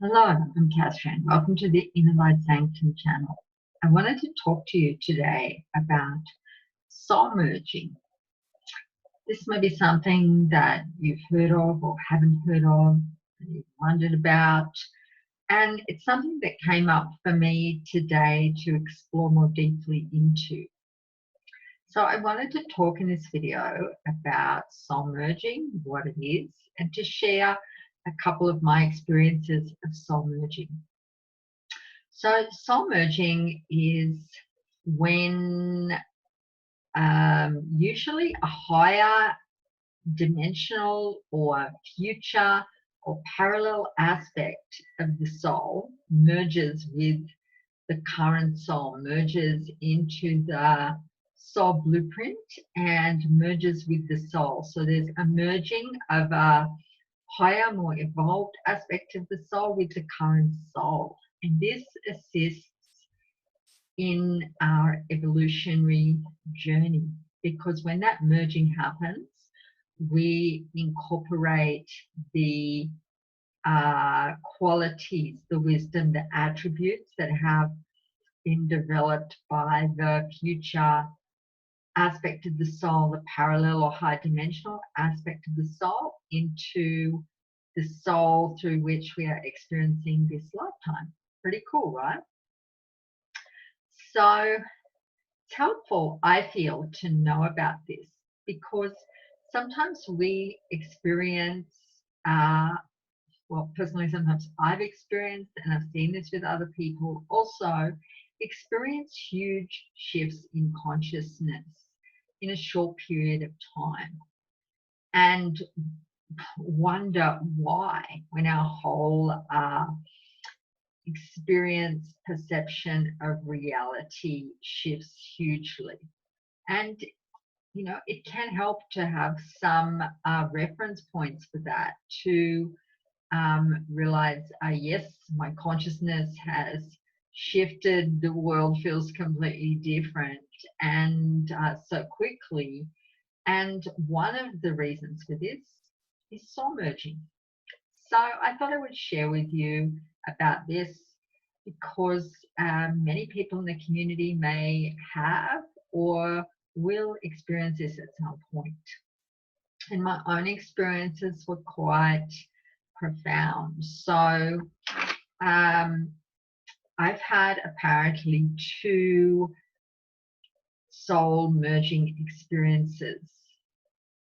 Hello, I'm Katherine. Welcome to the Inner Light Sanctum channel. I wanted to talk to you today about soul merging. This may be something that you've heard of or haven't heard of, that you've wondered about, and it's something that came up for me today to explore more deeply into. So I wanted to talk in this video about soul merging, what it is, and to share a couple of my experiences of soul merging. So soul merging is when usually a higher dimensional or future or parallel aspect of the soul merges with the current soul, merges into the soul blueprint and merges with the soul. So there's a merging of a higher, more evolved aspect of the soul with the current soul. And this assists in our evolutionary journey, because when that merging happens, we incorporate the qualities, the wisdom, the attributes that have been developed by the future aspect of the soul, the parallel or high dimensional aspect of the soul, into the soul through which we are experiencing this lifetime. Pretty cool, right? So it's helpful, I feel, to know about this, because sometimes we experience, well, personally, sometimes I've experienced, and I've seen this with other people also, experience huge shifts in consciousness in a short period of time, and wonder why, when our whole experience, perception of reality shifts hugely. And it can help to have some reference points for that, to realize, yes, my consciousness has shifted, the world feels completely different, and so quickly. And one of the reasons for this is soul merging. So I thought I would share with you about this, because many people in the community may have or will experience this at some point. And my own experiences were quite profound. So I've had apparently two soul merging experiences.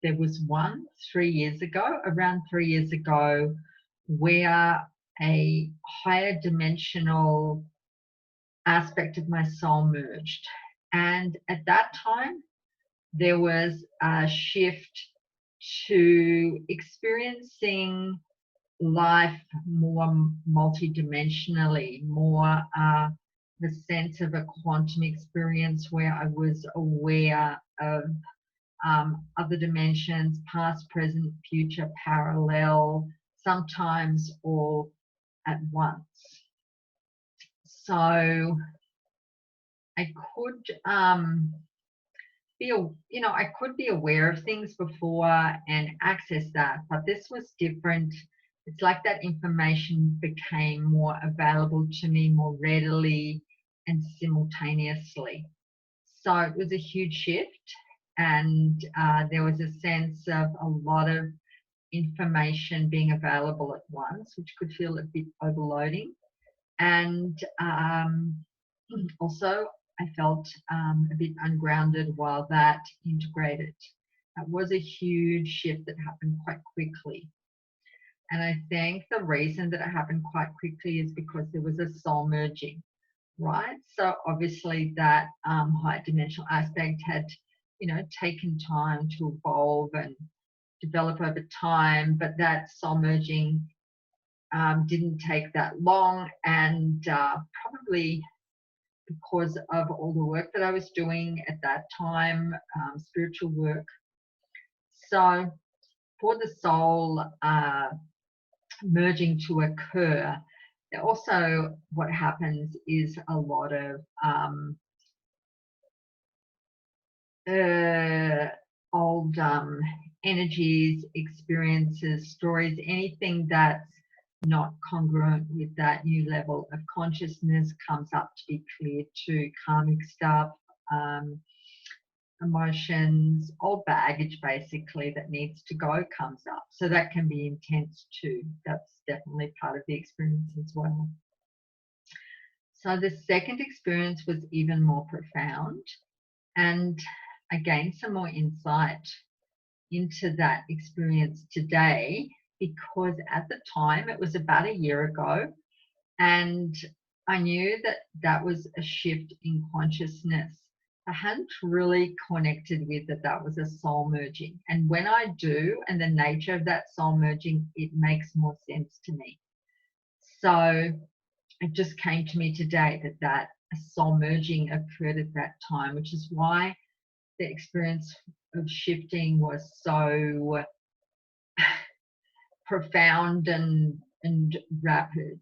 There was one 3 years ago, around 3 years ago, where a higher dimensional aspect of my soul merged. And at that time, there was a shift to experiencing life more multidimensionally, more the sense of a quantum experience where I was aware of other dimensions, past, present, future, parallel, sometimes all at once. So I could I could be aware of things before and access that, but this was different. It's like that information became more available to me more readily and simultaneously. So it was a huge shift, and there was a sense of a lot of information being available at once, which could feel a bit overloading. And also, I felt a bit ungrounded while that integrated. That was a huge shift that happened quite quickly. And I think the reason that it happened quite quickly is because there was a soul merging, right? So obviously that high dimensional aspect had, taken time to evolve and develop over time, but that soul merging didn't take that long, and probably because of all the work that I was doing at that time, spiritual work. So for the soul merging to occur, also what happens is a lot of old energies, experiences, stories, anything that's not congruent with that new level of consciousness comes up to be cleared to karmic stuff, emotions, old baggage basically that needs to go comes up. So that can be intense too. That's definitely part of the experience as well. So the second experience was even more profound, and I gained some more insight into that experience today, because at the time, it was about a year ago, and I knew that that was a shift in consciousness. I hadn't really connected with that that was a soul merging. And when I do, and the nature of that soul merging, it makes more sense to me. So it just came to me today that that soul merging occurred at that time, which is why the experience of shifting was so profound and rapid.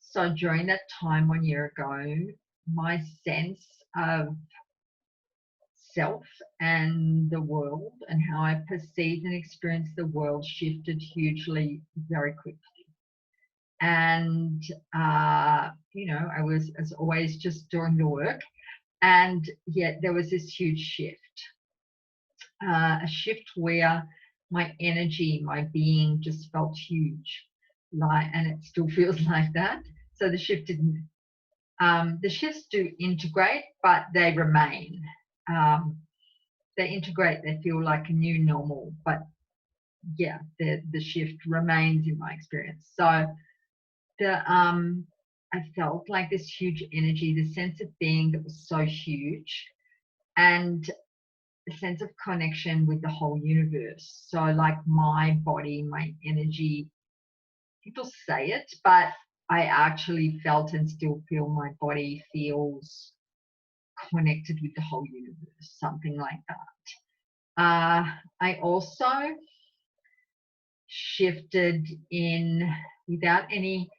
So during that time 1 year ago, my sense of self and the world and how I perceived and experienced the world shifted hugely very quickly. And, I was, as always, just doing the work. And yet there was this huge shift, a shift where my energy, my being just felt huge, and it still feels like that. So the shift didn't. The shifts do integrate, but they remain. They integrate. They feel like a new normal, but yeah, the shift remains in my experience. So I felt like this huge energy, the sense of being that was so huge, and a sense of connection with the whole universe. So like my body, my energy, people say it, but I actually felt and still feel my body feels connected with the whole universe, something like that. I also shifted in without any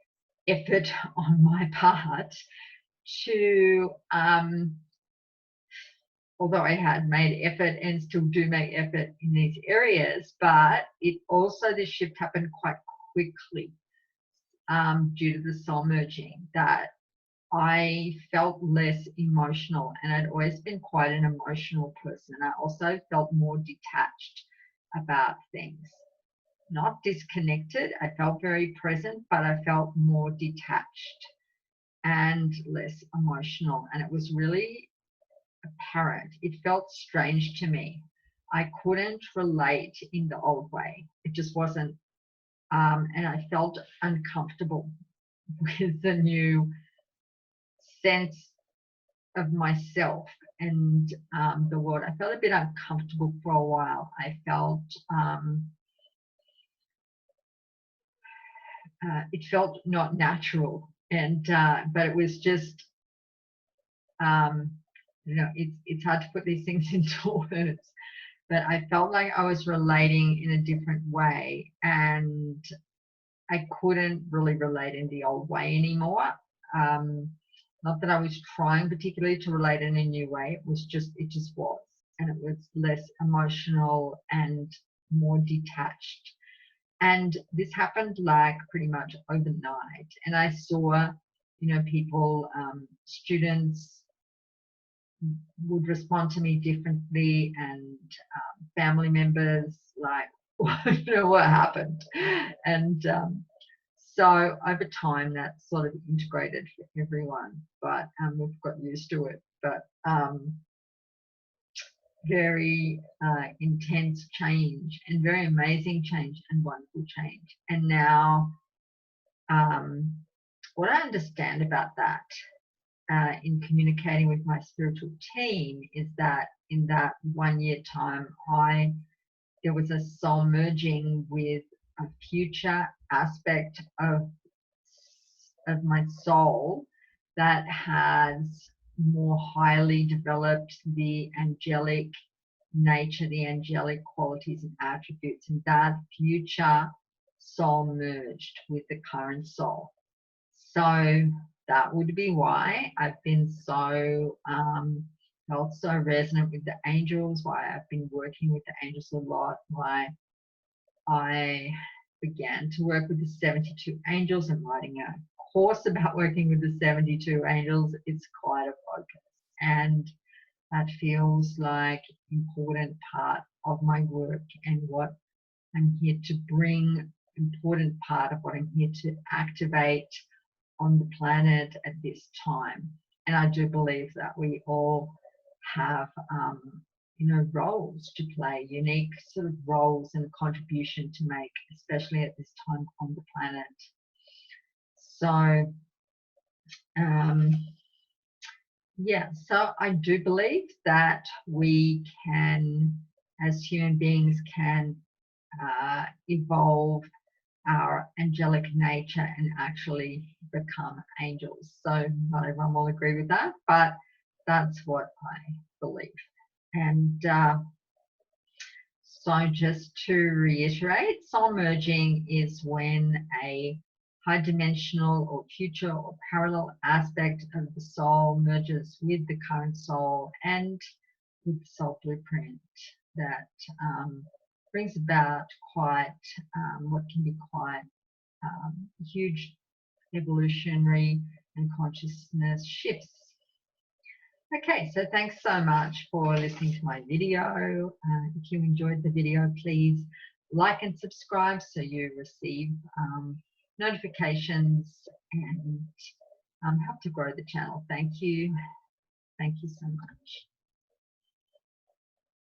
effort on my part to although I had made effort and still do make effort in these areas, but it also, this shift happened quite quickly due to the soul merging, that I felt less emotional, and I'd always been quite an emotional person. I also felt more detached about things, not disconnected. I felt very present, but I felt more detached and less emotional. And it was really apparent. It felt strange to me. I couldn't relate in the old way. It just wasn't. And I felt uncomfortable with the new sense of myself and the world. I felt a bit uncomfortable for a while. I felt it felt not natural, and but it was just it's hard to put these things into words. But I felt like I was relating in a different way, and I couldn't really relate in the old way anymore. Not that I was trying particularly to relate in a new way. It just was. And it was less emotional and more detached. And this happened like pretty much overnight. And I saw, people, students would respond to me differently, and family members like, what happened? And so over time, that sort of integrated for everyone, but we've got used to it. But very intense change, and very amazing change, and wonderful change. And now, what I understand about that in communicating with my spiritual team is that in that 1 year time, there was a soul merging with a future aspect of my soul that has more highly developed the angelic nature, the angelic qualities and attributes, and that future soul merged with the current soul. So that would be why I've been so felt so resonant with the angels, why I've been working with the angels a lot, why I began to work with the 72 angels and writing a course about working with the 72 angels, it's quite a focus. And that feels like an important part of my work and what I'm here to bring, important part of what I'm here to activate on the planet at this time. And I do believe that we all have, roles to play, unique sort of roles and contribution to make, especially at this time on the planet. So, yeah, so I do believe that we can, as human beings, can evolve our angelic nature and actually become angels. So not everyone will agree with that, but that's what I believe. And so just to reiterate, soul merging is when a high dimensional or future or parallel aspect of the soul merges with the current soul and with the soul blueprint that brings about quite what can be quite huge evolutionary and consciousness shifts. Okay, so thanks so much for listening to my video. If you enjoyed the video, please like and subscribe so you receive notifications and help to grow the channel. Thank you. Thank you so much.